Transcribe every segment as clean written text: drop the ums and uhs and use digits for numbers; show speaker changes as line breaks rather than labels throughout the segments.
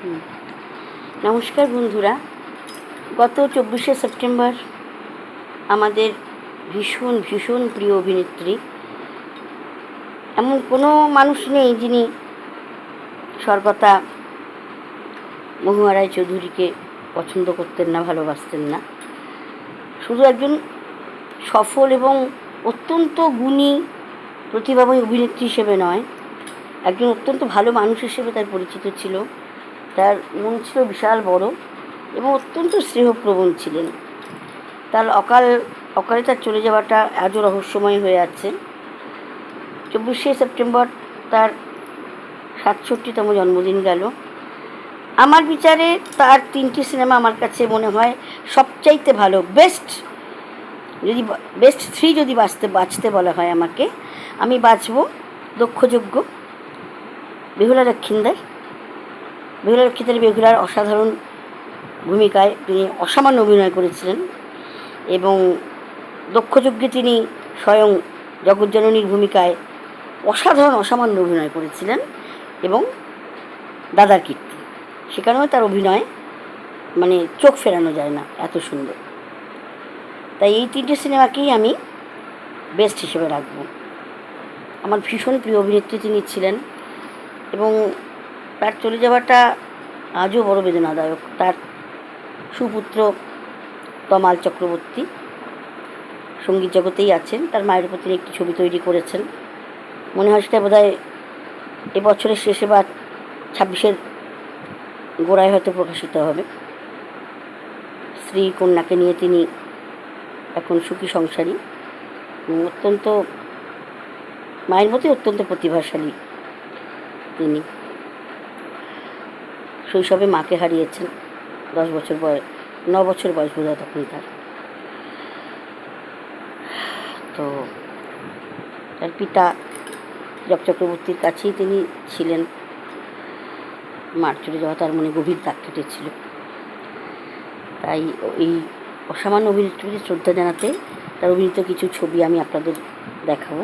হুম। নমস্কার বন্ধুরা, গত 24শে সেপ্টেম্বর আমাদের ভীষণ ভীষণ প্রিয় অভিনেত্রী, এমন কোনো মানুষ নেই যিনি স্বর্গতা মহুয়া রায়চৌধুরীকে পছন্দ করতেন না, ভালোবাসতেন না। শুধু একজন সফল এবং অত্যন্ত গুণী প্রতিভাময়ী অভিনেত্রী হিসেবে নয়, একজন অত্যন্ত ভালো মানুষ হিসেবে তার পরিচিত ছিল। তার মন ছিল বিশাল বড় এবং অত্যন্ত স্নেহপ্রবণ ছিলেন। তার অকালে তার চলে যাওয়াটা আজও রহস্যময় হয়ে আছে। 24শে সেপ্টেম্বর তার 67তম জন্মদিন গেল। আমার বিচারে তার 3টি সিনেমা আমার কাছে মনে হয় সবচাইতে ভালো, বেস্ট 3 যদি বাঁচতে বলা হয় আমাকে, আমি বাঁচব দক্ষযোগ্য, বেহুলা লক্ষিন্দর। বেহুলার অসাধারণ ভূমিকায় তিনি অসামান্য অভিনয় করেছিলেন এবং দক্ষযজ্ঞে তিনি স্বয়ং জগজ্জননীর ভূমিকায় অসামান্য অভিনয় করেছিলেন এবং দাদার কীর্তি, সেখানেও তার অভিনয় মানে চোখ ফেরানো যায় না, এত সুন্দর। তাই এই 3টে সিনেমাকেই আমি বেস্ট হিসেবে রাখব। আমার ভীষণ প্রিয় অভিনেত্রী তিনি ছিলেন এবং তার চলে যাওয়াটা আজও বড় বেদনাদায়ক। তার সুপুত্র তমাল চক্রবর্তী সঙ্গীত জগতেই আছেন। তার মায়ের উপর তিনি একটি ছবি তৈরি করেছেন। মনে হয় সেটা বোধহয় এবছরের শেষে বা 26-এর গোড়ায় হয়তো প্রকাশিত হবে। স্ত্রী কন্যাকে নিয়ে তিনি এখন সুখী সংসারী, অত্যন্ত মায়ের মতোই অত্যন্ত প্রতিভাশালী তিনি। শৈশবে মাকে হারিয়েছেন, 9 বছর বয়স বোধ হয় তখন তার। তো তার পিতা জগ চক্রবর্তীর কাছেই তিনি ছিলেন। মার চলে যাওয়া তার মনে গভীর দাগ কেটেছিল। তাই এই অসামান্য অভিনেত্রীকে শ্রদ্ধা জানাতে তার অভিনীত কিছু ছবি আমি আপনাদের দেখাবো।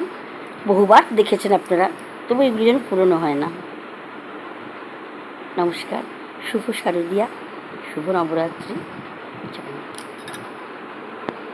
বহুবার দেখেছেন আপনারা, তবু এগুলি যেন পুরনো হয় না। নমস্কার, শুভ শারদিয়া, শুভ নবরাত্রি।